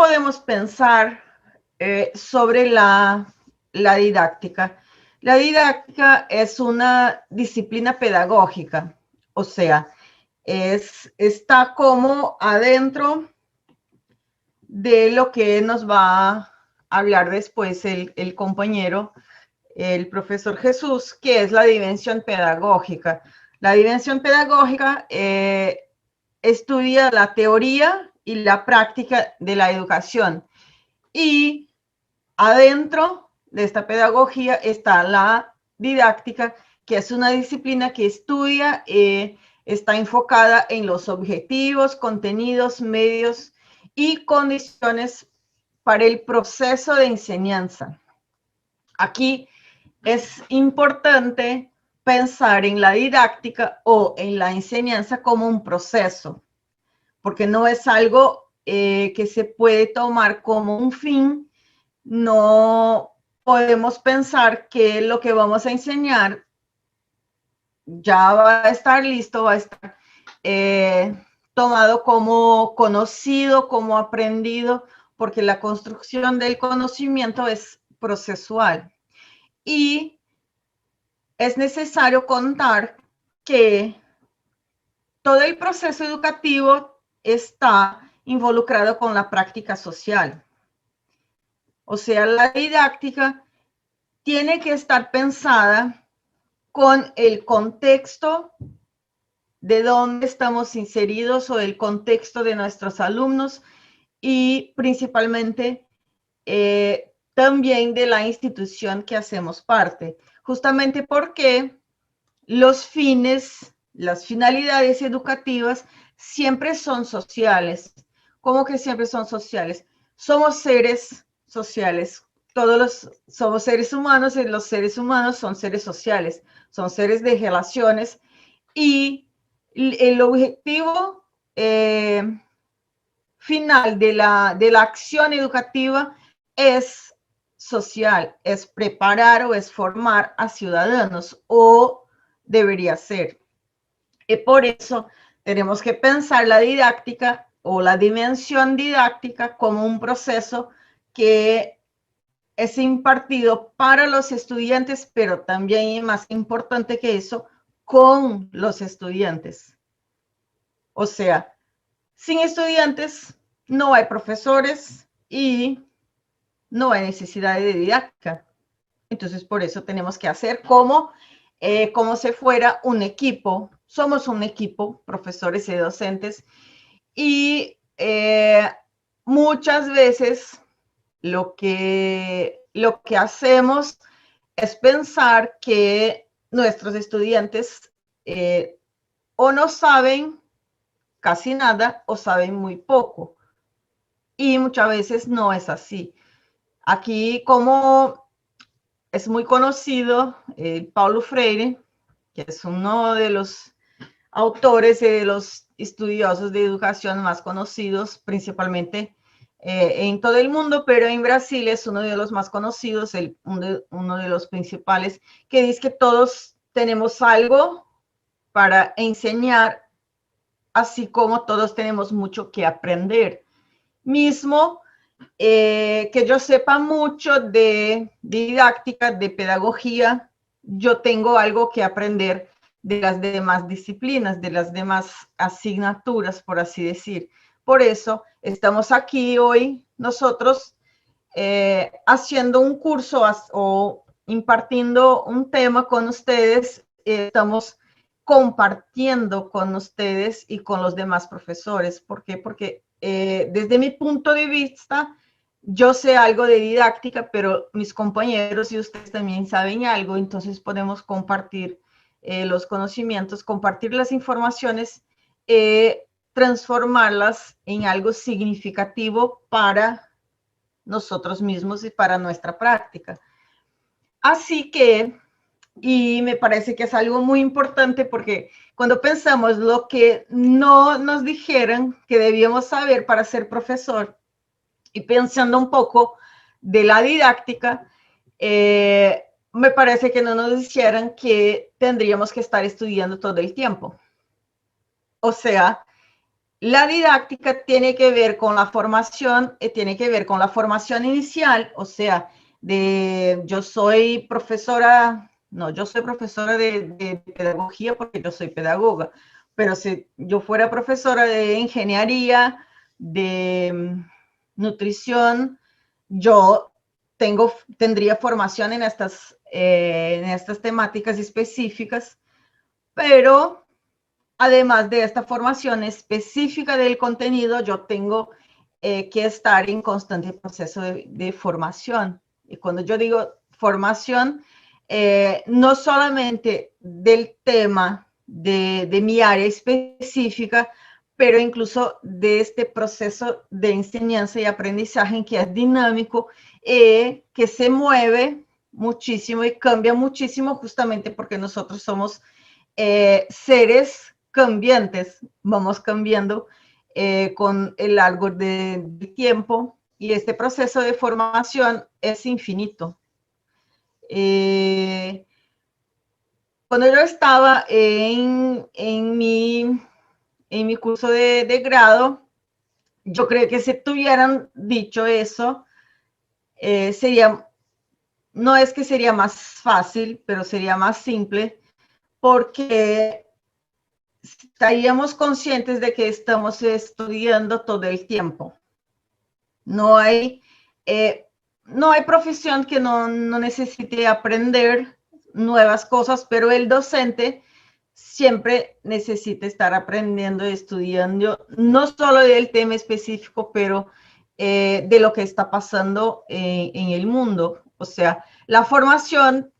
podemos pensar sobre la didáctica? La didáctica es una disciplina pedagógica, o sea, está como adentro de lo que nos va a hablar después el compañero, el profesor Jesús, que es la dimensión pedagógica. La dimensión pedagógica estudia la teoría y la práctica de la educación. Y adentro de esta pedagogía está la didáctica, que es una disciplina que estudia, está enfocada en los objetivos, contenidos, medios y condiciones para el proceso de enseñanza. Aquí es importante pensar en la didáctica o en la enseñanza como un proceso, porque no es algo que se puede tomar como un fin. No podemos pensar que lo que vamos a enseñar ya va a estar listo, va a estar tomado como conocido, como aprendido, porque la construcción del conocimiento es procesual. Y es necesario contar que todo el proceso educativo está involucrado con la práctica social. O sea, la didáctica tiene que estar pensada con el contexto de dónde estamos inseridos o el contexto de nuestros alumnos y principalmente también de la institución que hacemos parte, justamente porque los fines, las finalidades educativas siempre son sociales. ¿Cómo que siempre son sociales? Somos seres sociales. Somos seres humanos y los seres humanos son seres sociales, son seres de relaciones y el objetivo final de la acción educativa es social, es preparar o es formar a ciudadanos o debería ser. Y por eso tenemos que pensar la didáctica o la dimensión didáctica como un proceso que es impartido para los estudiantes, pero también, y más importante que eso, con los estudiantes. O sea, sin estudiantes no hay profesores y no hay necesidad de didáctica. Entonces, por eso tenemos que hacer como si fuera un equipo. Somos un equipo, profesores y docentes, y muchas veces lo que hacemos es pensar que nuestros estudiantes o no saben casi nada o saben muy poco. Y muchas veces no es así. Aquí, como es muy conocido, Paulo Freire, que es uno de los autores y de los estudiosos de educación más conocidos, principalmente en todo el mundo, pero en Brasil es uno de los más conocidos, uno de los principales, que dice que todos tenemos algo para enseñar, así como todos tenemos mucho que aprender. Mismo que yo sepa mucho de didáctica, de pedagogía, yo tengo algo que aprender de las demás disciplinas, de las demás asignaturas, por así decir. Por eso estamos aquí hoy nosotros haciendo un curso o impartiendo un tema con ustedes. Estamos compartiendo con ustedes y con los demás profesores. ¿Por qué? Porque desde mi punto de vista, yo sé algo de didáctica, pero mis compañeros y ustedes también saben algo, entonces podemos compartir los conocimientos, compartir las informaciones, transformarlas en algo significativo para nosotros mismos y para nuestra práctica. Así que, y me parece que es algo muy importante porque cuando pensamos lo que no nos dijeron que debíamos saber para ser profesor y pensando un poco de la didáctica, me parece que no nos dijeran que tendríamos que estar estudiando todo el tiempo. O sea, la didáctica tiene que ver con la formación, tiene que ver con la formación inicial, o sea, yo soy profesora, no, yo soy profesora de pedagogía porque yo soy pedagoga, pero si yo fuera profesora de ingeniería, de nutrición, yo tendría formación en estas temáticas específicas, pero además de esta formación específica del contenido, yo tengo que estar en constante proceso de formación. Y cuando yo digo formación, no solamente del tema de mi área específica, pero incluso de este proceso de enseñanza y aprendizaje que es dinámico, que se mueve muchísimo y cambia muchísimo justamente porque nosotros somos seres cambiantes, vamos cambiando con el largo de tiempo y este proceso de formación es infinito. Cuando yo estaba en mi curso de grado, yo creo que si tuvieran dicho eso, sería, no es que sería más fácil, pero sería más simple, porque estaríamos conscientes de que estamos estudiando todo el tiempo. No hay, no hay profesión que no necesite aprender nuevas cosas, pero el docente siempre necesita estar aprendiendo y estudiando, no solo del tema específico, pero de lo que está pasando en el mundo. O sea, la formación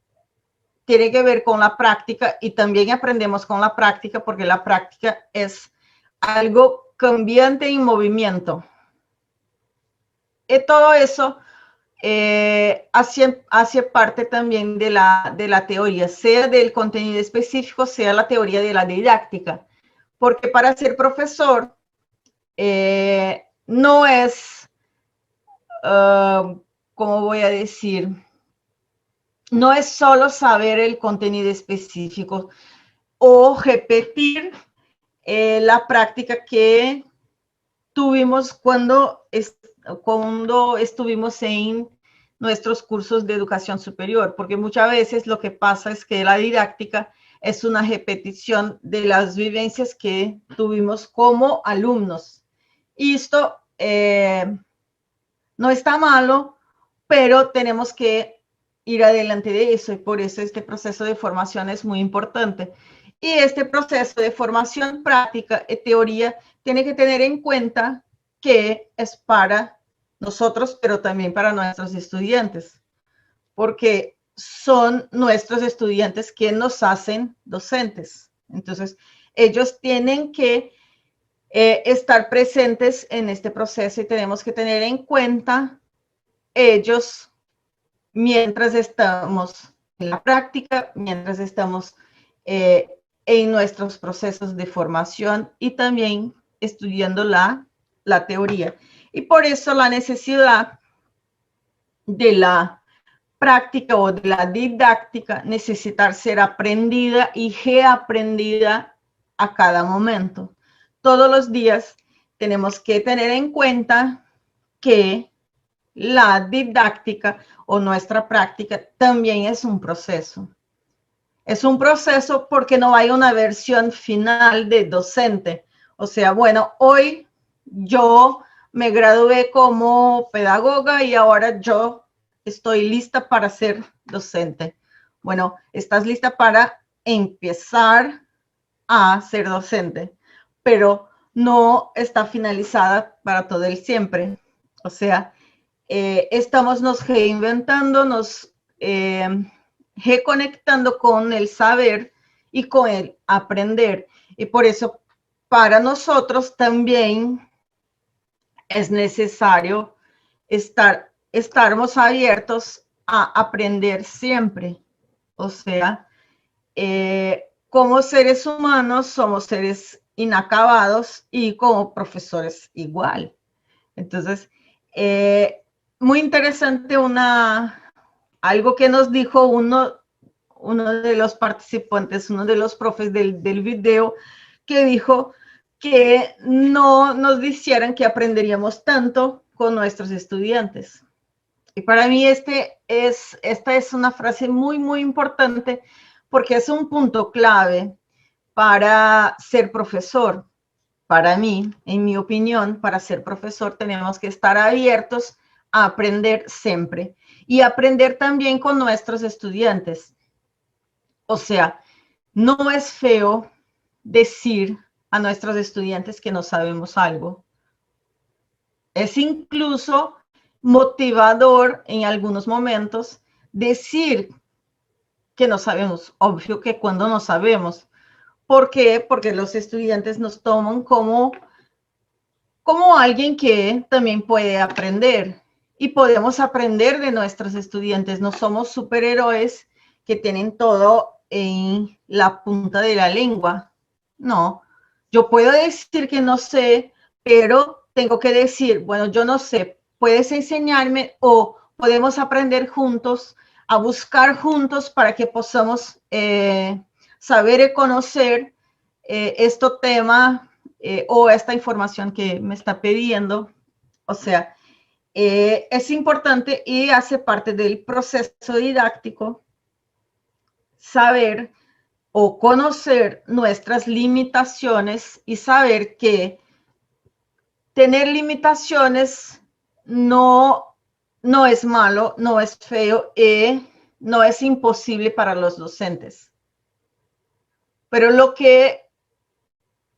tiene que ver con la práctica y también aprendemos con la práctica porque la práctica es algo cambiante en movimiento. Y todo eso hace parte también de la teoría, sea del contenido específico, sea la teoría de la didáctica. Porque para ser profesor no es, ¿cómo voy a decir? No es solo saber el contenido específico o repetir la práctica que tuvimos cuando estuvimos en nuestros cursos de educación superior, porque muchas veces lo que pasa es que la didáctica es una repetición de las vivencias que tuvimos como alumnos. Y esto no está malo, pero tenemos que ir adelante de eso y por eso este proceso de formación es muy importante. Y este proceso de formación práctica y teoría tiene que tener en cuenta que es para nosotros, pero también para nuestros estudiantes, porque son nuestros estudiantes quienes nos hacen docentes. Entonces, ellos tienen que estar presentes en este proceso y tenemos que tener en cuenta ellos mientras estamos en la práctica, mientras estamos en nuestros procesos de formación y también estudiando la teoría. Y por eso la necesidad de la práctica o de la didáctica necesitar ser aprendida y reaprendida a cada momento. Todos los días tenemos que tener en cuenta que la didáctica o nuestra práctica también es un proceso. Es un proceso porque no hay una versión final de docente. O sea, bueno, hoy yo me gradué como pedagoga y ahora yo estoy lista para ser docente. Bueno, estás lista para empezar a ser docente, pero no está finalizada para todo el siempre. O sea, estamos nos reinventando, nos reconectando con el saber y con el aprender. Y por eso para nosotros también es necesario estarmos abiertos a aprender siempre. O sea, como seres humanos somos seres inacabados y como profesores igual. Entonces, muy interesante algo que nos dijo uno de los participantes, uno de los profes del video, que dijo que no nos dijeran que aprenderíamos tanto con nuestros estudiantes. Y para mí esta es una frase muy, muy importante porque es un punto clave para ser profesor. Para mí, en mi opinión, para ser profesor tenemos que estar abiertos a aprender siempre y aprender también con nuestros estudiantes. O sea, no es feo decir a nuestros estudiantes que no sabemos algo. Es incluso motivador en algunos momentos decir que no sabemos. Obvio que cuando no sabemos. ¿Por qué? Porque los estudiantes nos toman como alguien que también puede aprender y podemos aprender de nuestros estudiantes. No somos superhéroes que tienen todo en la punta de la lengua. No, yo puedo decir que no sé, pero tengo que decir, bueno, yo no sé, puedes enseñarme o podemos aprender juntos, a buscar juntos para que podamos saber y conocer este tema o esta información que me está pidiendo. O sea, es importante y hace parte del proceso didáctico saber o conocer nuestras limitaciones y saber que tener limitaciones no es malo, no es feo y no es imposible para los docentes. Pero lo que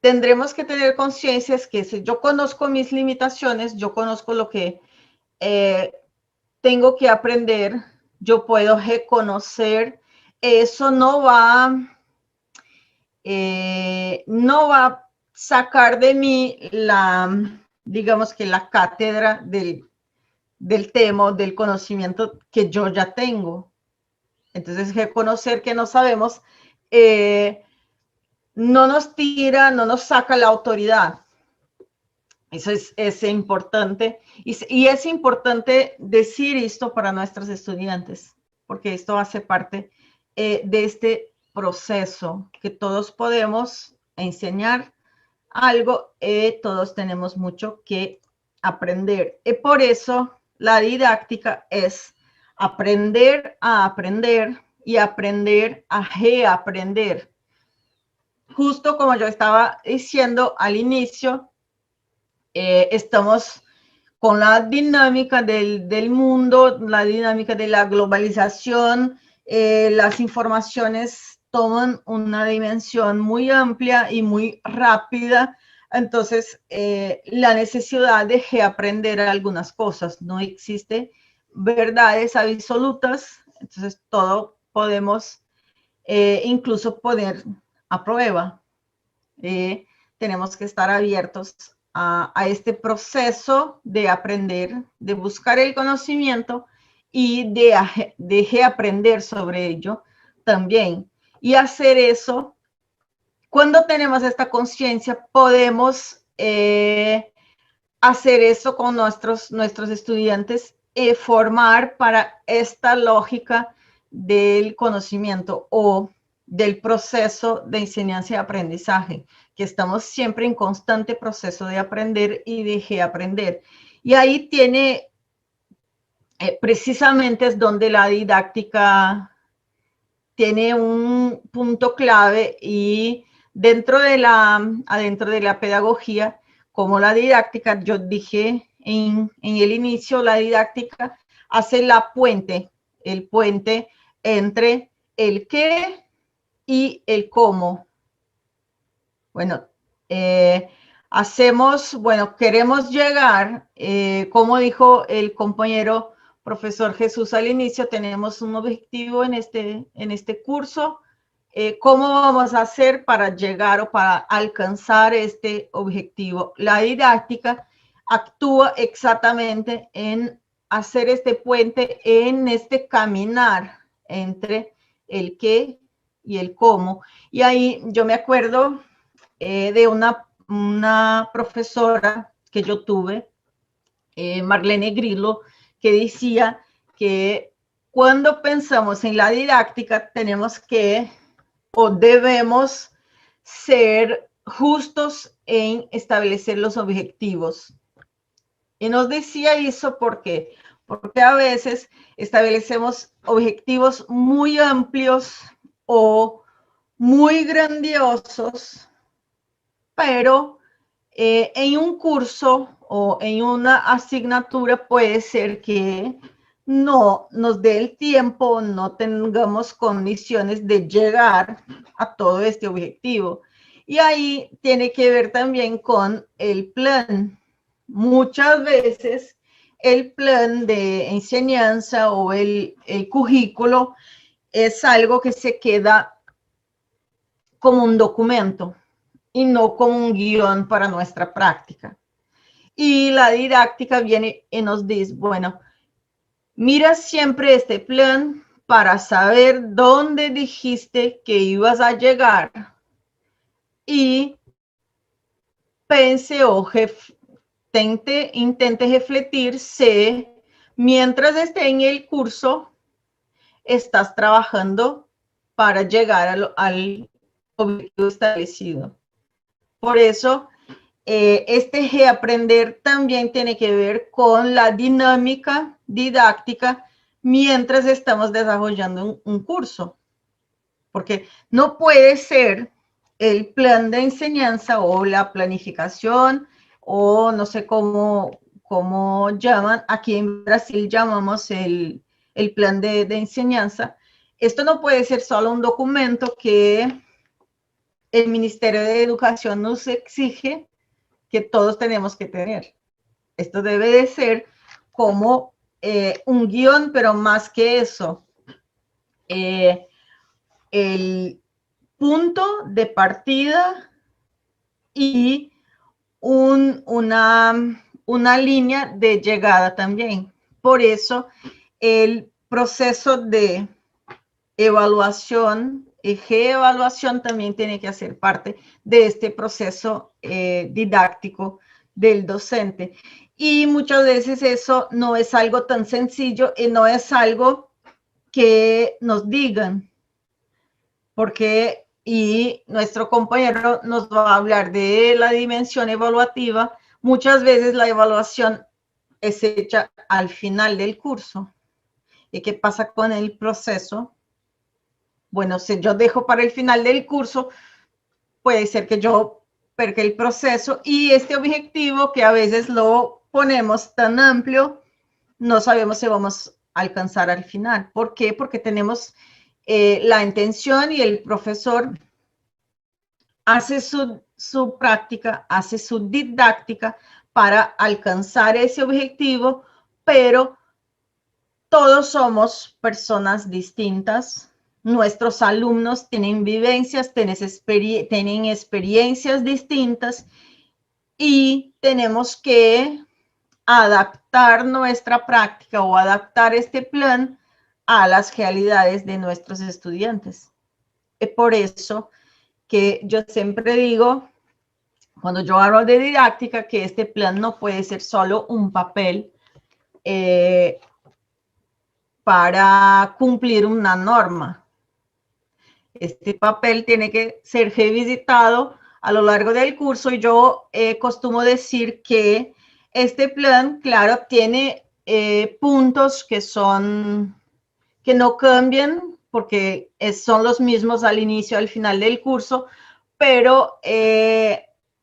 tendremos que tener conciencia es que si yo conozco mis limitaciones, yo conozco lo que tengo que aprender, yo puedo reconocer, eso no va a sacar de mí digamos que la cátedra del tema, del conocimiento que yo ya tengo. Entonces, reconocer que no sabemos no nos tira, no nos saca la autoridad. Eso es importante. Y es importante decir esto para nuestros estudiantes, porque esto hace parte de este proceso que todos podemos enseñar algo, todos tenemos mucho que aprender. Y por eso la didáctica es aprender a aprender y aprender a reaprender. Justo como yo estaba diciendo al inicio, estamos con la dinámica del mundo, la dinámica de la globalización, las informaciones toman una dimensión muy amplia y muy rápida, entonces la necesidad de reaprender algunas cosas, no existe verdades absolutas, entonces todo podemos incluso poner a prueba. Tenemos que estar abiertos a este proceso de aprender, de buscar el conocimiento y de reaprender sobre ello también. Y hacer eso, cuando tenemos esta conciencia, podemos hacer eso con nuestros estudiantes y formar para esta lógica del conocimiento o del proceso de enseñanza y aprendizaje, que estamos siempre en constante proceso de aprender y de reaprender. Y ahí tiene, precisamente es donde la didáctica tiene un punto clave y adentro de la pedagogía, como la didáctica, yo dije en el inicio, la didáctica hace el puente entre el qué y el cómo. Bueno, queremos llegar, como dijo el compañero profesor Jesús al inicio, tenemos un objetivo en este curso. ¿Cómo vamos a hacer para llegar o para alcanzar este objetivo? La didáctica actúa exactamente en hacer este puente, en este caminar entre el qué y el cómo. Y ahí yo me acuerdo de una profesora que yo tuve, Marlene Grillo, que decía que cuando pensamos en la didáctica tenemos que o debemos ser justos en establecer los objetivos. Y nos decía eso porque a veces establecemos objetivos muy amplios o muy grandiosos, pero en un curso o en una asignatura puede ser que no nos dé el tiempo, no tengamos condiciones de llegar a todo este objetivo. Y ahí tiene que ver también con el plan. Muchas veces el plan de enseñanza o el currículo es algo que se queda como un documento y no como un guión para nuestra práctica. Y la didáctica viene y nos dice, bueno, mira siempre este plan para saber dónde dijiste que ibas a llegar y pense o intente refletir si mientras esté en el curso estás trabajando para llegar al objetivo establecido. Por eso, este reaprender también tiene que ver con la dinámica didáctica mientras estamos desarrollando un curso. Porque no puede ser el plan de enseñanza o la planificación o no sé cómo llaman, aquí en Brasil llamamos el plan de enseñanza. Esto no puede ser solo un documento que el Ministerio de Educación nos exige que todos tenemos que tener. Esto debe de ser como un guión, pero más que eso, el punto de partida y una línea de llegada también. Por eso el proceso de evaluación y reevaluación también tiene que hacer parte de este proceso didáctico del docente. Y muchas veces eso no es algo tan sencillo y no es algo que nos digan, porque y nuestro compañero nos va a hablar de la dimensión evaluativa. Muchas veces la evaluación es hecha al final del curso. ¿Y qué pasa con el proceso? Bueno, si yo dejo para el final del curso, puede ser que yo perca el proceso y este objetivo que a veces lo ponemos tan amplio, no sabemos si vamos a alcanzar al final. ¿Por qué? Porque tenemos la intención y el profesor hace su práctica, hace su didáctica para alcanzar ese objetivo, pero todos somos personas distintas. Nuestros alumnos tienen vivencias, tienen experiencias distintas y tenemos que adaptar nuestra práctica o adaptar este plan a las realidades de nuestros estudiantes. Es por eso que yo siempre digo, cuando yo hablo de didáctica, que este plan no puede ser solo un papel para cumplir una norma. Este papel tiene que ser revisitado a lo largo del curso y yo costumo decir que este plan, claro, tiene puntos que no cambian porque son los mismos al inicio y al final del curso, pero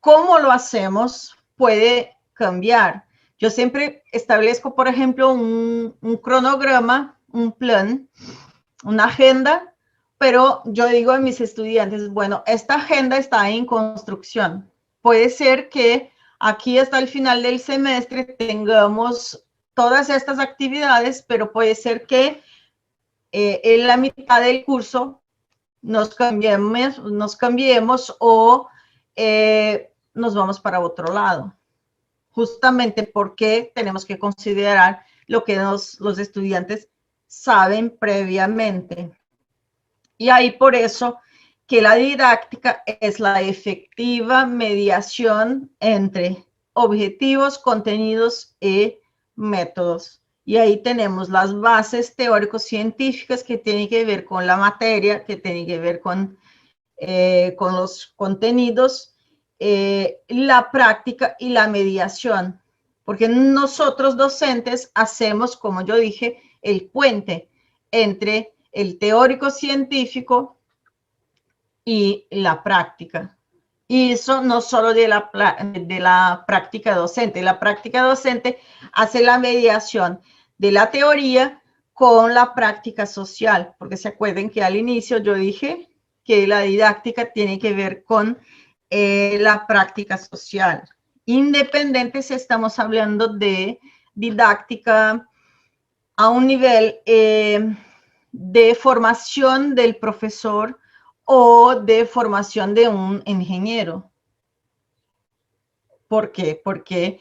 cómo lo hacemos puede cambiar. Yo siempre establezco, por ejemplo, un cronograma, un plan, una agenda, pero yo digo a mis estudiantes, bueno, esta agenda está en construcción. Puede ser que aquí hasta el final del semestre tengamos todas estas actividades, pero puede ser que en la mitad del curso nos cambiemos o nos vamos para otro lado. Justamente porque tenemos que considerar lo que los estudiantes saben previamente. Y ahí por eso que la didáctica es la efectiva mediación entre objetivos, contenidos y métodos. Y ahí tenemos las bases teórico-científicas que tienen que ver con la materia, que tienen que ver con los contenidos la práctica y la mediación, porque nosotros docentes hacemos, como yo dije, el puente entre el teórico científico y la práctica. Y eso no solo de la práctica docente. La práctica docente hace la mediación de la teoría con la práctica social, porque se acuerden que al inicio yo dije que la didáctica tiene que ver con la práctica social. Independiente si estamos hablando de didáctica a un nivel de formación del profesor o de formación de un ingeniero. ¿Por qué? Porque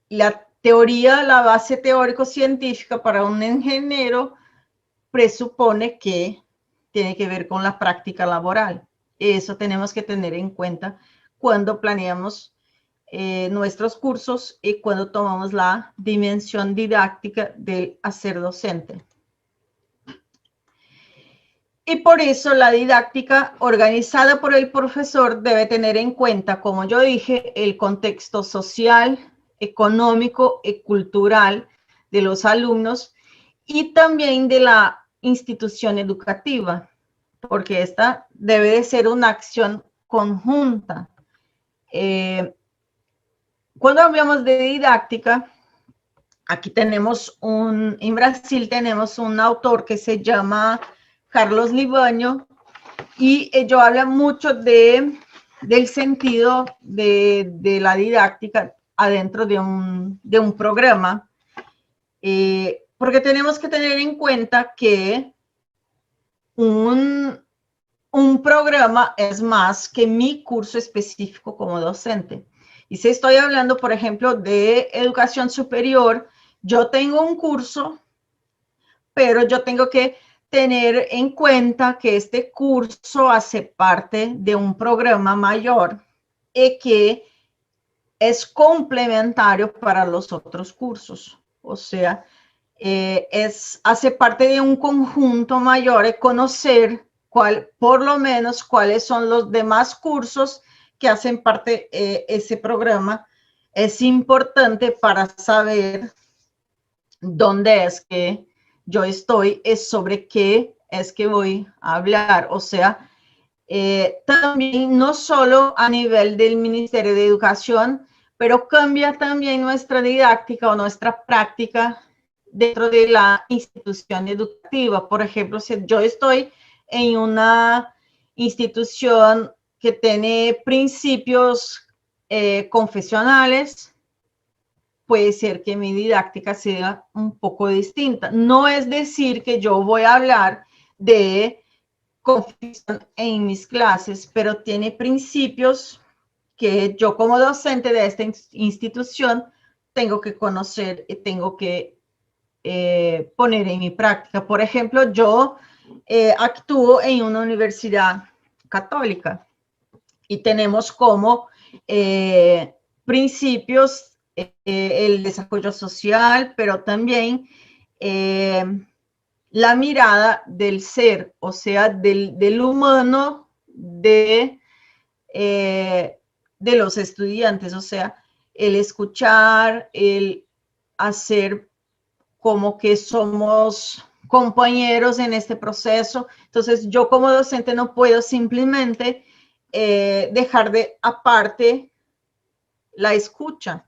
la teoría, la base teórico-científica para un ingeniero presupone que tiene que ver con la práctica laboral. Eso tenemos que tener en cuenta cuando planeamos nuestros cursos y cuando tomamos la dimensión didáctica del hacer docente. Y por eso la didáctica organizada por el profesor debe tener en cuenta, como yo dije, el contexto social, económico y cultural de los alumnos y también de la institución educativa, porque esta debe de ser una acción conjunta. Cuando hablamos de didáctica, aquí tenemos en Brasil tenemos un autor que se llama Carlos Libaño, y ello habla mucho del sentido de la didáctica adentro de un programa, porque tenemos que tener en cuenta que un programa es más que mi curso específico como docente. Y si estoy hablando, por ejemplo, de educación superior, yo tengo un curso, pero yo tengo que tener en cuenta que este curso hace parte de un programa mayor y que es complementario para los otros cursos. O sea, hace parte de un conjunto mayor de conocer por lo menos cuáles son los demás cursos que hacen parte de ese programa. Es importante para saber dónde es que yo estoy, es sobre qué es que voy a hablar. O sea, también no solo a nivel del Ministerio de Educación, pero cambia también nuestra didáctica o nuestra práctica dentro de la institución educativa. Por ejemplo, si yo estoy en una institución que tiene principios confesionales, puede ser que mi didáctica sea un poco distinta. No es decir que yo voy a hablar de confesión en mis clases, pero tiene principios que yo como docente de esta institución tengo que conocer y tengo que poner en mi práctica. Por ejemplo, yo actúo en una universidad católica y tenemos como principios el desarrollo social, pero también la mirada del ser, o sea, del humano de los estudiantes, o sea, el escuchar, el hacer como que somos compañeros en este proceso. Entonces, yo como docente no puedo simplemente dejar de aparte la escucha,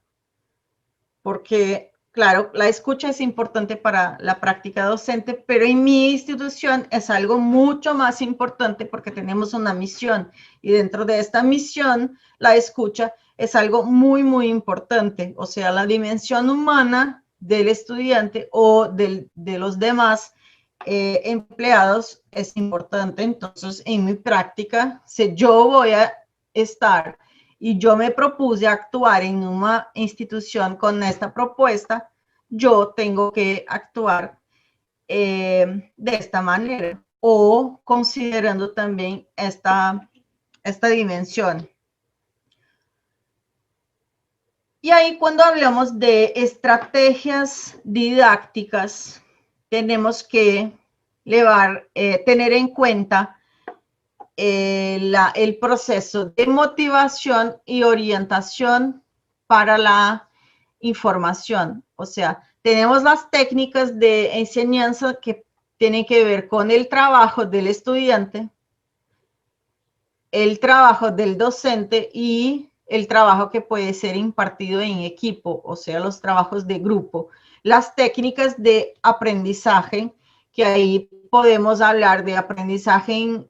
porque, claro, la escucha es importante para la práctica docente, pero en mi institución es algo mucho más importante porque tenemos una misión y dentro de esta misión, la escucha es algo muy, muy importante. O sea, la dimensión humana del estudiante o de los demás empleados es importante. Entonces, en mi práctica, si yo voy a estar y yo me propuse actuar en una institución con esta propuesta, yo tengo que actuar de esta manera o considerando también esta dimensión. Y ahí cuando hablamos de estrategias didácticas, tenemos que tener en cuenta el proceso de motivación y orientación para la información. O sea, tenemos las técnicas de enseñanza que tienen que ver con el trabajo del estudiante, el trabajo del docente y el trabajo que puede ser impartido en equipo, o sea, los trabajos de grupo. Las técnicas de aprendizaje, que ahí podemos hablar de aprendizaje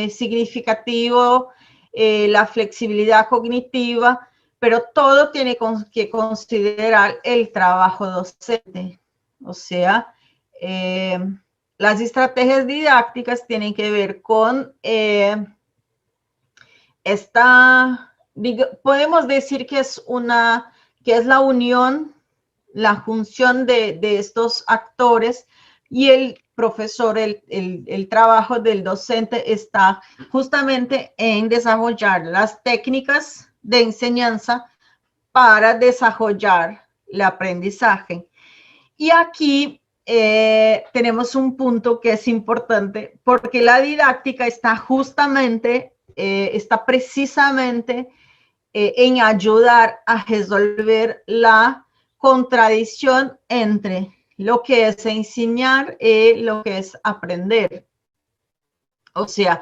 significativo, la flexibilidad cognitiva, pero todo tiene que considerar el trabajo docente. O sea, las estrategias didácticas tienen que ver con podemos decir que es la unión, la junción de estos actores, y el profesor, el trabajo del docente está justamente en desarrollar las técnicas de enseñanza para desarrollar el aprendizaje. Y aquí tenemos un punto que es importante, porque la didáctica está precisamente en ayudar a resolver la contradicción entre lo que es enseñar y lo que es aprender. O sea,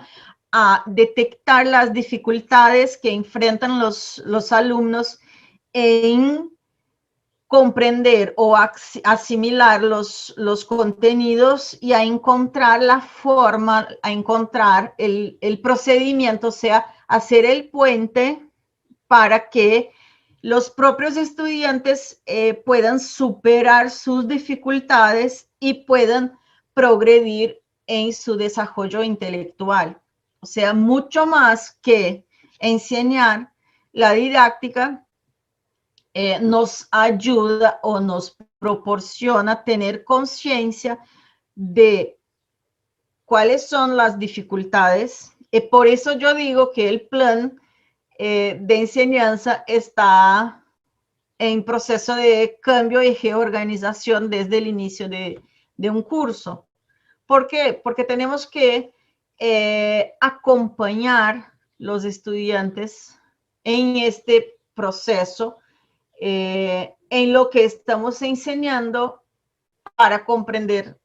a detectar las dificultades que enfrentan los alumnos en comprender o asimilar los contenidos y a encontrar la forma, a encontrar el procedimiento, o sea, hacer el puente para que los propios estudiantes puedan superar sus dificultades y puedan progredir en su desarrollo intelectual. O sea, mucho más que enseñar, la didáctica nos ayuda o nos proporciona tener conciencia de cuáles son las dificultades. Por eso yo digo que el plan de enseñanza está en proceso de cambio y reorganización desde el inicio de un curso. ¿Por qué? Porque tenemos que acompañar los estudiantes en este proceso, en lo que estamos enseñando, para comprender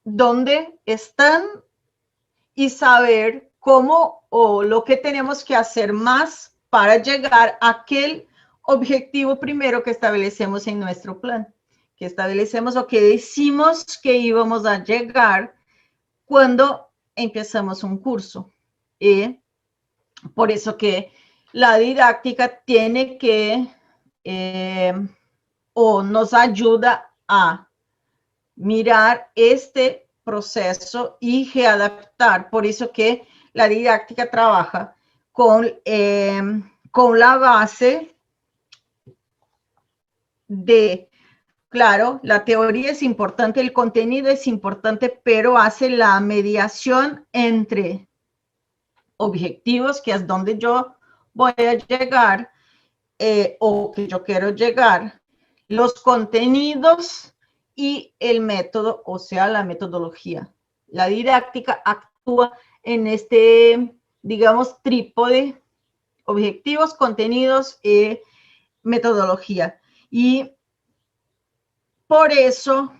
dónde están y saber cómo o lo que tenemos que hacer más para llegar a aquel objetivo primero que establecemos en nuestro plan, que establecemos o que decimos que íbamos a llegar cuando empezamos un curso. Y por eso que la didáctica tiene que o nos ayuda a mirar este proceso y readaptar. Por eso que la didáctica trabaja con la base de, claro, la teoría es importante, el contenido es importante, pero hace la mediación entre objetivos, que es donde yo voy a llegar, o que yo quiero llegar, los contenidos y el método, o sea, la metodología. La didáctica actúa en este, digamos, trípode: objetivos, contenidos y metodología. Y por eso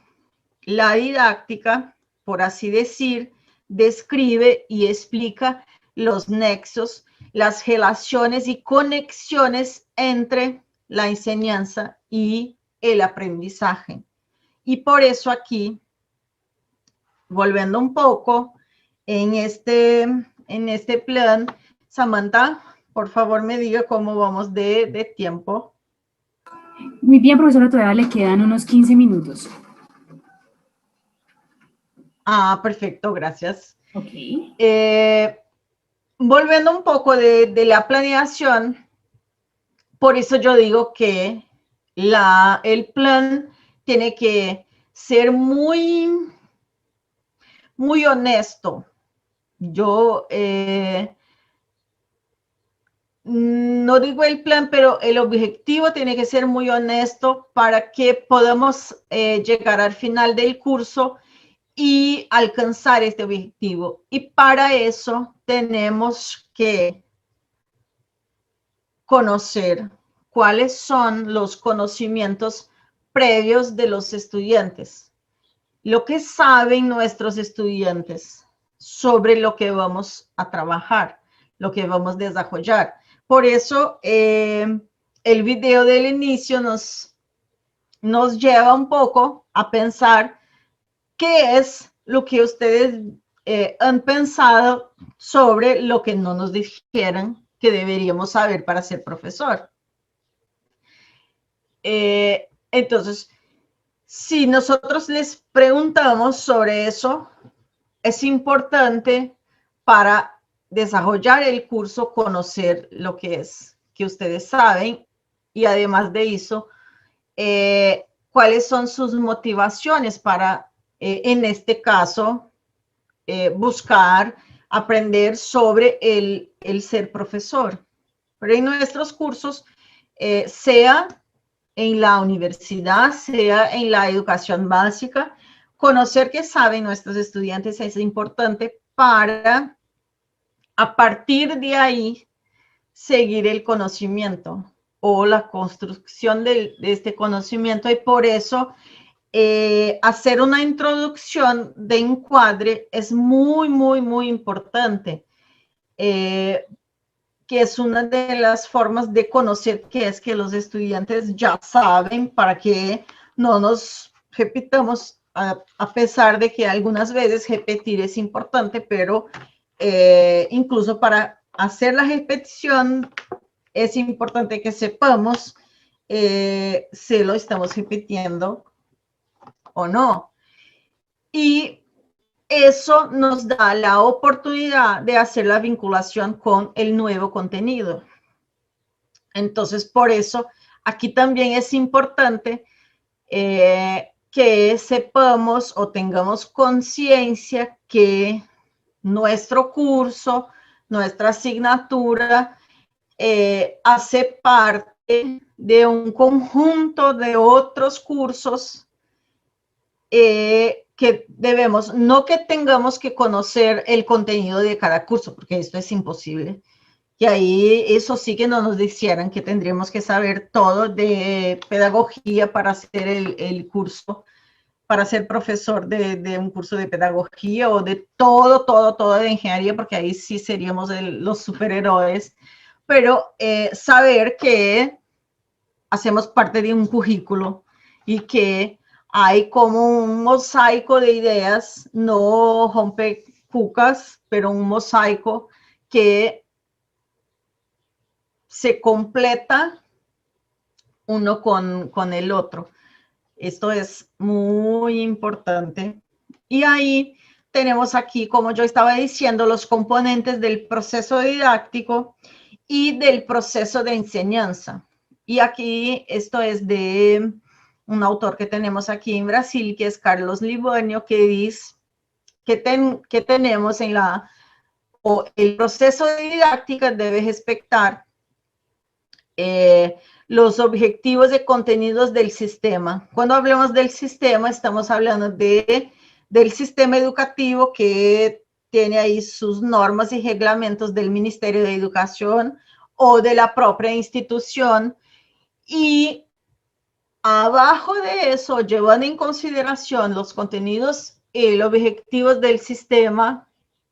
la didáctica, por así decir, describe y explica los nexos, las relaciones y conexiones entre la enseñanza y el aprendizaje. Y por eso aquí, volviendo un poco en este plan, Samantha, por favor me diga cómo vamos de tiempo. Muy bien, profesora, todavía le quedan unos 15 minutos. Ah, perfecto, gracias. Ok. Volviendo un poco de la planeación, por eso yo digo que el plan tiene que ser muy, muy honesto. Yo no digo el plan, pero el objetivo tiene que ser muy honesto para que podamos llegar al final del curso y alcanzar este objetivo. Y para eso tenemos que conocer cuáles son los conocimientos previos de los estudiantes, lo que saben nuestros estudiantes sobre lo que vamos a trabajar, lo que vamos a desarrollar. Por eso el video del inicio nos lleva un poco a pensar qué es lo que ustedes han pensado sobre lo que no nos dijeron que deberíamos saber para ser profesor. Entonces, si nosotros les preguntamos sobre eso, es importante para desarrollar el curso conocer lo que es que ustedes saben y además de eso, cuáles son sus motivaciones para, en este caso, buscar aprender sobre el ser profesor. Pero en nuestros cursos, sea en la universidad, sea en la educación básica, conocer qué saben nuestros estudiantes es importante para, a partir de ahí, seguir el conocimiento o la construcción de este conocimiento. Y por eso hacer una introducción de encuadre es muy, muy, muy importante, que es una de las formas de conocer qué es que los estudiantes ya saben para que no nos repitamos, a pesar de que algunas veces repetir es importante, pero incluso para hacer la repetición es importante que sepamos si lo estamos repitiendo o no. Y eso nos da la oportunidad de hacer la vinculación con el nuevo contenido. Entonces, por eso, aquí también es importante que sepamos o tengamos conciencia que nuestro curso, nuestra asignatura, hace parte de un conjunto de otros cursos que debemos, no que tengamos que conocer el contenido de cada curso, porque esto es imposible. Y ahí eso sí que no nos dijeran que tendríamos que saber todo de pedagogía para hacer el curso, para ser profesor de un curso de pedagogía o de todo de ingeniería, porque ahí sí seríamos los superhéroes. Pero saber que hacemos parte de un currículo y que hay como un mosaico de ideas, no rompecucas, pero un mosaico que se completa uno con el otro. Esto es muy importante. Y ahí tenemos aquí, como yo estaba diciendo, los componentes del proceso didáctico y del proceso de enseñanza. Y aquí esto es de un autor que tenemos aquí en Brasil, que es Carlos Libânio, que dice que tenemos en el proceso de didáctica debe respetar los objetivos de contenidos del sistema. Cuando hablamos del sistema, estamos hablando del sistema educativo que tiene ahí sus normas y reglamentos del Ministerio de Educación o de la propia institución. Y abajo de eso, llevando en consideración los contenidos y los objetivos del sistema,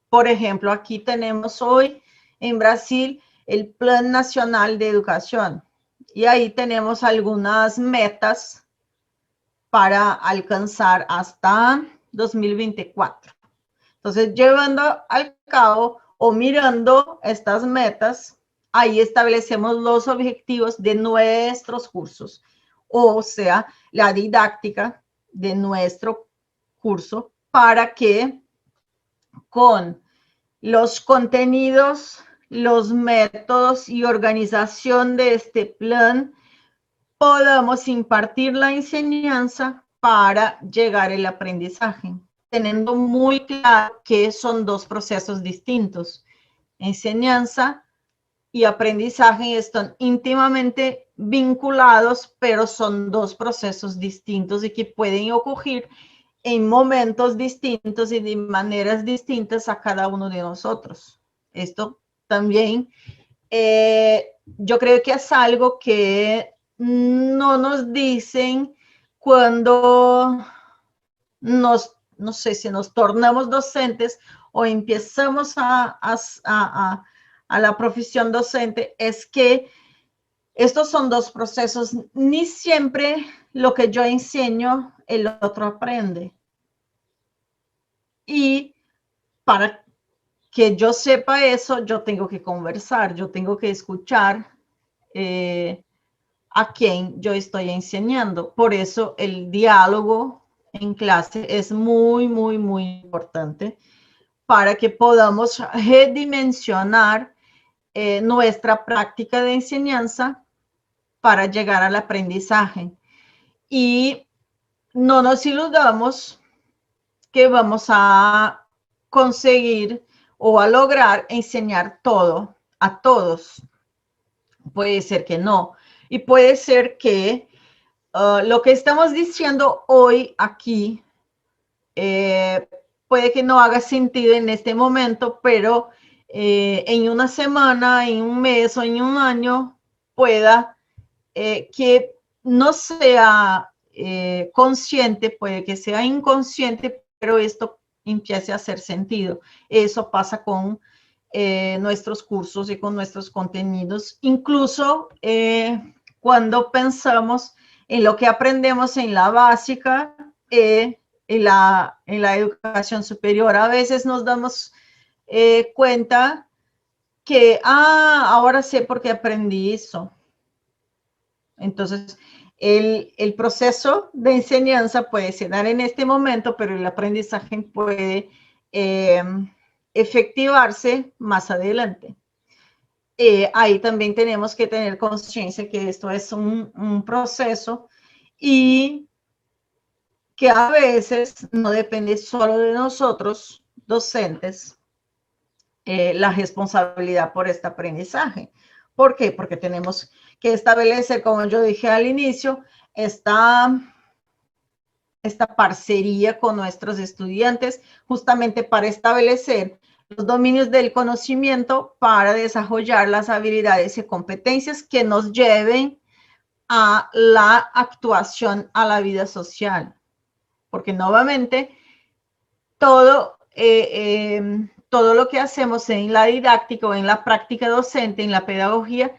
por ejemplo, aquí tenemos hoy en Brasil el Plan Nacional de Educación. Y ahí tenemos algunas metas para alcanzar hasta 2024. Entonces, llevando al cabo o mirando estas metas, ahí establecemos los objetivos de nuestros cursos, o sea, la didáctica de nuestro curso, para que con los contenidos, los métodos y organización de este plan podamos impartir la enseñanza para llegar al aprendizaje, teniendo muy claro que son dos procesos distintos. Enseñanza y aprendizaje están íntimamente vinculados, pero son dos procesos distintos y que pueden ocurrir en momentos distintos y de maneras distintas a cada uno de nosotros. Esto también yo creo que es algo que no nos dicen cuando no sé, si nos tornamos docentes o empezamos a la profesión docente, es que estos son dos procesos. Ni siempre lo que yo enseño, el otro aprende. Y para que yo sepa eso, yo tengo que conversar, yo tengo que escuchar a quien yo estoy enseñando. Por eso el diálogo en clase es muy, muy, muy importante para que podamos redimensionar nuestra práctica de enseñanza para llegar al aprendizaje. Y no nos iludamos que vamos a conseguir o a lograr enseñar todo a todos. Puede ser que no. Y puede ser que lo que estamos diciendo hoy aquí puede que no haga sentido en este momento, pero en una semana, en un mes o en un año pueda que no sea consciente, puede que sea inconsciente, pero esto empiece a hacer sentido. Eso pasa con nuestros cursos y con nuestros contenidos, incluso cuando pensamos en lo que aprendemos en la básica, en la educación superior. A veces nos damos cuenta que, ahora sé por qué aprendí eso. Entonces, el proceso de enseñanza puede ser dar en este momento, pero el aprendizaje puede efectivarse más adelante. Ahí también tenemos que tener conciencia que esto es un proceso y que a veces no depende solo de nosotros, docentes, la responsabilidad por este aprendizaje. ¿Por qué? Porque tenemos que establecer, como yo dije al inicio, esta parcería con nuestros estudiantes, justamente para establecer los dominios del conocimiento para desarrollar las habilidades y competencias que nos lleven a la actuación, a la vida social. Porque nuevamente, todo lo que hacemos en la didáctica o en la práctica docente, en la pedagogía,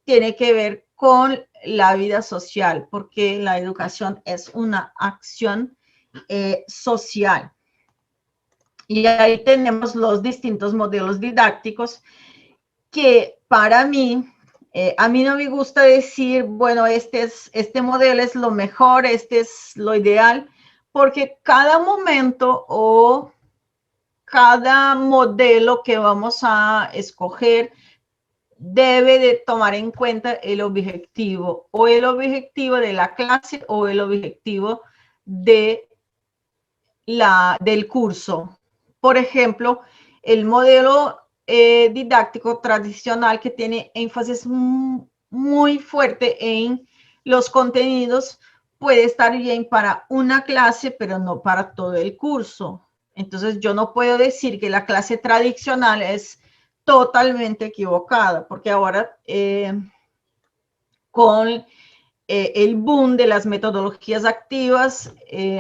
tiene que ver con la vida social, porque la educación es una acción social. Y ahí tenemos los distintos modelos didácticos que para mí, a mí no me gusta decir, bueno, este modelo es lo mejor, este es lo ideal, porque cada momento o cada modelo que vamos a escoger debe de tomar en cuenta el objetivo, o el objetivo de la clase o el objetivo del curso. Por ejemplo, el modelo didáctico tradicional que tiene énfasis muy fuerte en los contenidos puede estar bien para una clase, pero no para todo el curso. Entonces, yo no puedo decir que la clase tradicional es totalmente equivocada, porque ahora con el boom de las metodologías activas,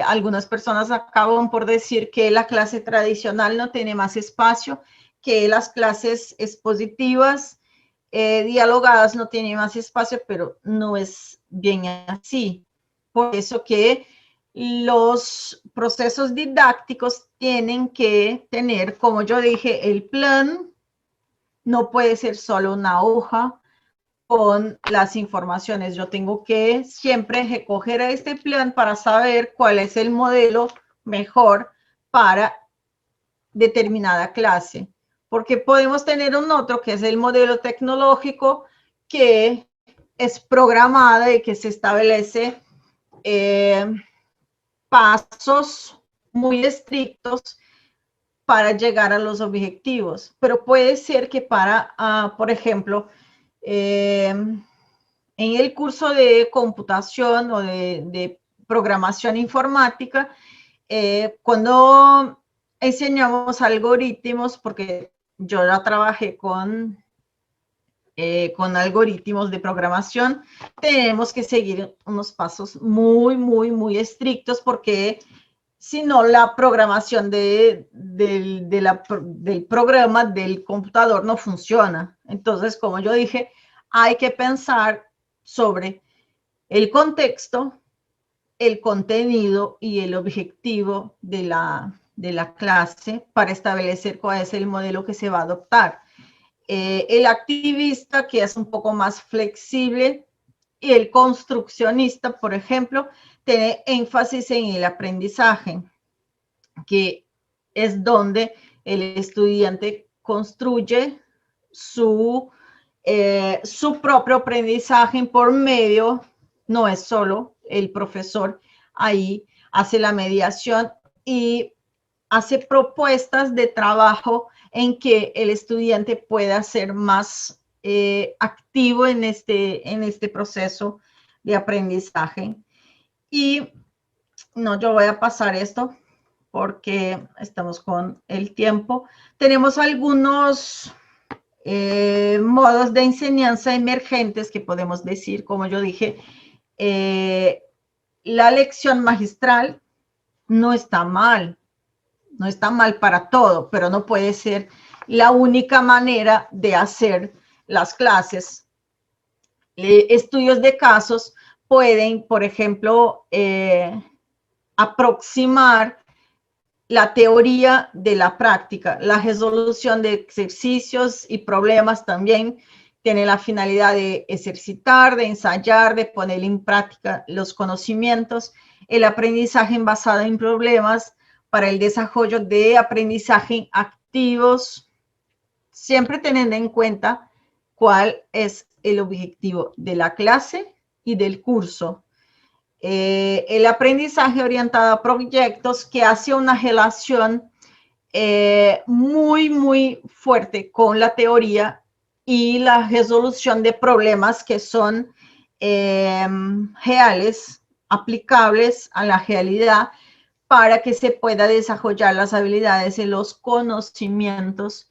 algunas personas acaban por decir que la clase tradicional no tiene más espacio, que las clases expositivas, dialogadas no tienen más espacio, pero no es bien así. Por eso que los procesos didácticos tienen que tener, como yo dije, el plan no puede ser solo una hoja con las informaciones. Yo tengo que siempre recoger a este plan para saber cuál es el modelo mejor para determinada clase. Porque podemos tener un otro que es el modelo tecnológico que es programada y que se establece pasos muy estrictos para llegar a los objetivos. Pero puede ser que para, por ejemplo, en el curso de computación o de programación informática, Cuando enseñamos algoritmos, porque yo ya trabajé con algoritmos de programación, tenemos que seguir unos pasos muy, muy, muy estrictos, porque si no, la programación del programa del computador no funciona. Entonces, como yo dije, hay que pensar sobre el contexto, el contenido y el objetivo de la clase para establecer cuál es el modelo que se va a adoptar. El activista, que es un poco más flexible, y el construccionista, por ejemplo, tiene énfasis en el aprendizaje, que es donde el estudiante construye su propio aprendizaje por medio, no es solo el profesor, ahí hace la mediación y hace propuestas de trabajo en que el estudiante pueda ser más activo en este proceso de aprendizaje. Y no, yo voy a pasar esto porque estamos con el tiempo. Tenemos algunos modos de enseñanza emergentes que podemos decir, como yo dije, la lección magistral no está mal, no está mal para todo, pero no puede ser la única manera de hacer las clases. Estudios de casos pueden, por ejemplo, aproximar la teoría de la práctica. La resolución de ejercicios y problemas también tiene la finalidad de ejercitar, de ensayar, de poner en práctica los conocimientos. El aprendizaje basado en problemas para el desarrollo de aprendizaje activos, siempre teniendo en cuenta cuál es el objetivo de la clase y del curso. El aprendizaje orientado a proyectos, que hace una relación muy, muy fuerte con la teoría y la resolución de problemas que son reales, aplicables a la realidad, para que se pueda desarrollar las habilidades y los conocimientos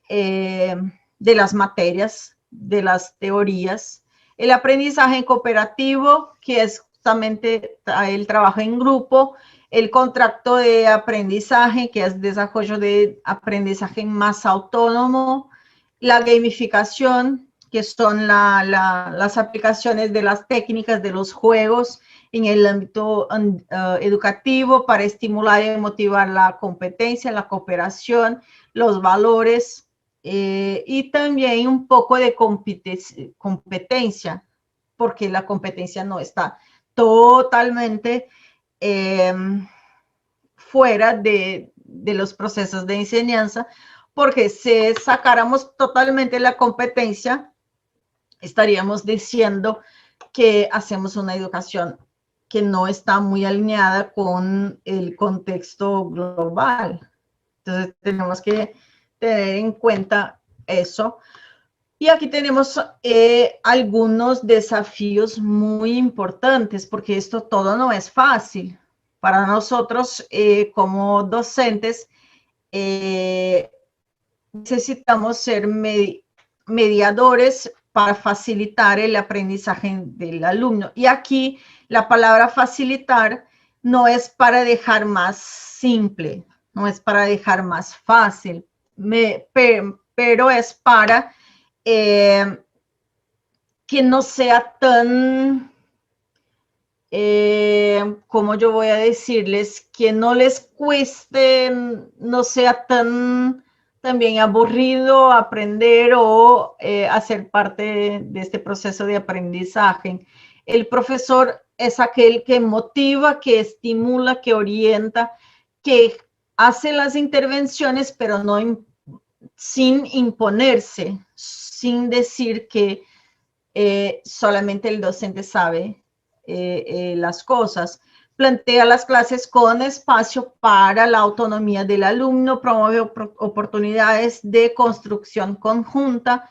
de las materias, de las teorías. El aprendizaje cooperativo, que es justamente el trabajo en grupo. El contrato de aprendizaje, que es desarrollo de aprendizaje más autónomo. La gamificación, que son las aplicaciones de las técnicas de los juegos en el ámbito educativo para estimular y motivar la competencia, la cooperación, los valores, y también un poco de competencia, porque la competencia no está totalmente fuera de los procesos de enseñanza, porque si sacáramos totalmente la competencia, estaríamos diciendo que hacemos una educación que no está muy alineada con el contexto global. Entonces tenemos que tener en cuenta eso. Y aquí tenemos algunos desafíos muy importantes, porque esto todo no es fácil. Para nosotros, como docentes, necesitamos ser mediadores para facilitar el aprendizaje del alumno. Y aquí la palabra facilitar no es para dejar más simple, no es para dejar más fácil, pero es para que no sea tan, como yo voy a decirles, que no les cueste, no sea tan también aburrido aprender o hacer parte de este proceso de aprendizaje. El profesor es aquel que motiva, que estimula, que orienta, que hace las intervenciones, pero no sin imponerse, sin decir que solamente el docente sabe las cosas. Plantea las clases con espacio para la autonomía del alumno, promueve oportunidades de construcción conjunta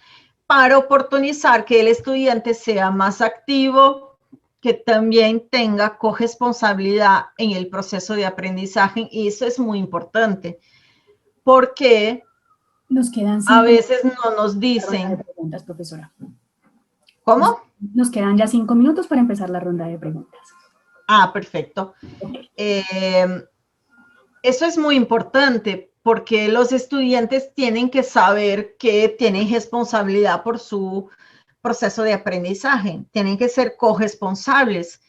para oportunizar que el estudiante sea más activo que también tenga corresponsabilidad en el proceso de aprendizaje, y eso es muy importante, porque Nos quedan a 5 veces no nos minutos de dicen. preguntas, profesora. ¿Cómo? Nos quedan ya 5 minutos para empezar la ronda de preguntas. Ah, perfecto. Eso es muy importante porque los estudiantes tienen que saber que tienen responsabilidad por su proceso de aprendizaje, tienen que ser corresponsables,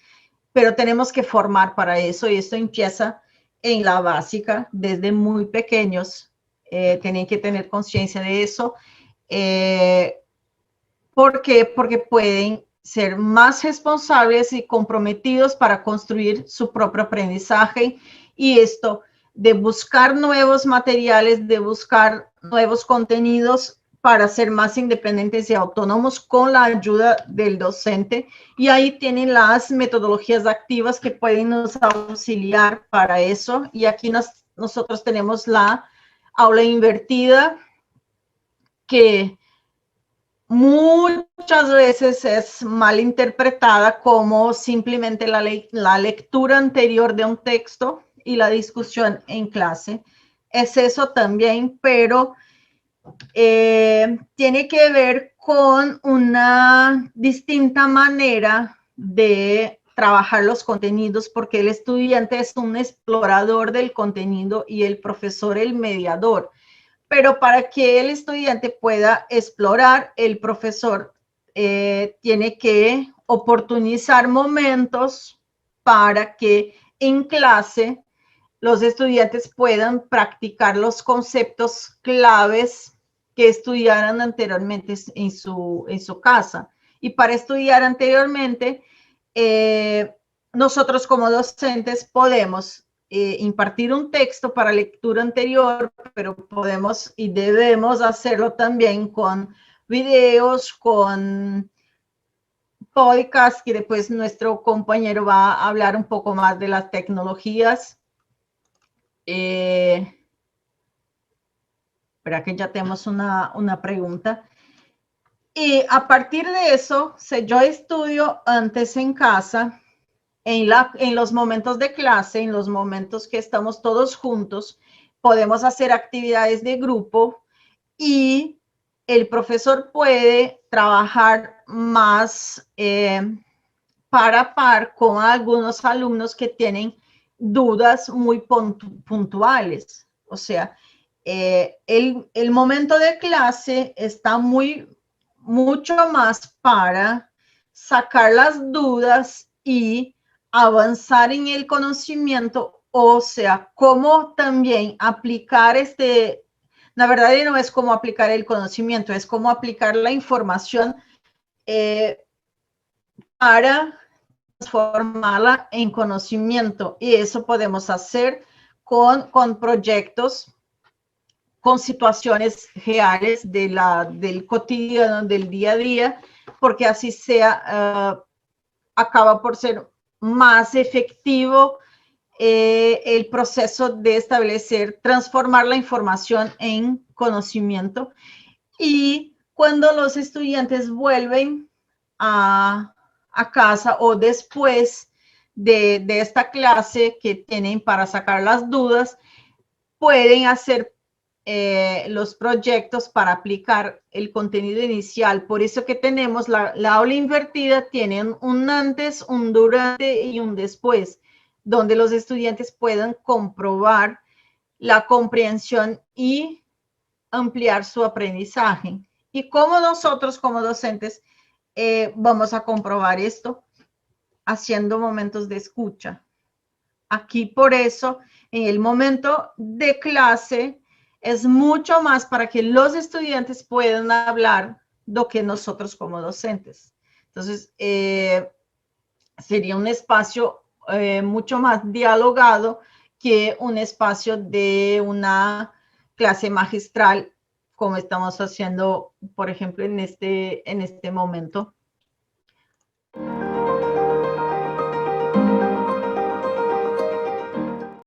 pero tenemos que formar para eso, y esto empieza en la básica, desde muy pequeños, tienen que tener conciencia de eso. ¿Por qué? Porque pueden ser más responsables y comprometidos para construir su propio aprendizaje, y esto de buscar nuevos materiales, de buscar nuevos contenidos para ser más independientes y autónomos con la ayuda del docente. Y ahí tienen las metodologías activas que pueden nos auxiliar para eso. Y aquí nosotros tenemos la aula invertida, que muchas veces es mal interpretada como simplemente la lectura anterior de un texto y la discusión en clase. Es eso también, pero tiene que ver con una distinta manera de trabajar los contenidos, porque el estudiante es un explorador del contenido y el profesor el mediador. Pero para que el estudiante pueda explorar, el profesor tiene que oportunizar momentos para que en clase los estudiantes puedan practicar los conceptos claves que estudiaran anteriormente en su casa. Y para estudiar anteriormente, nosotros como docentes podemos impartir un texto para lectura anterior, pero podemos y debemos hacerlo también con videos, con podcast, que después nuestro compañero va a hablar un poco más de las tecnologías. Espera que ya tenemos una pregunta. Y a partir de eso, yo estudio antes en casa, en los momentos de clase, en los momentos que estamos todos juntos, podemos hacer actividades de grupo, y el profesor puede trabajar más par a par con algunos alumnos que tienen dudas muy puntuales. O sea, el momento de clase está mucho más para sacar las dudas y avanzar en el conocimiento, o sea, cómo también aplicar la verdad no es cómo aplicar el conocimiento, es cómo aplicar la información para transformarla en conocimiento, y eso podemos hacer con proyectos, con situaciones reales del cotidiano, del día a día, porque así acaba por ser más efectivo el proceso de establecer, transformar la información en conocimiento. Y cuando los estudiantes vuelven a casa, o después de esta clase que tienen para sacar las dudas, pueden hacer los proyectos para aplicar el contenido inicial. Por eso que tenemos la aula invertida, tienen un antes, un durante y un después, donde los estudiantes puedan comprobar la comprensión y ampliar su aprendizaje. Y cómo nosotros como docentes vamos a comprobar esto, haciendo momentos de escucha. Aquí por eso, en el momento de clase, es mucho más para que los estudiantes puedan hablar lo que nosotros como docentes. Entonces, sería un espacio mucho más dialogado que un espacio de una clase magistral, como estamos haciendo, por ejemplo, en este momento.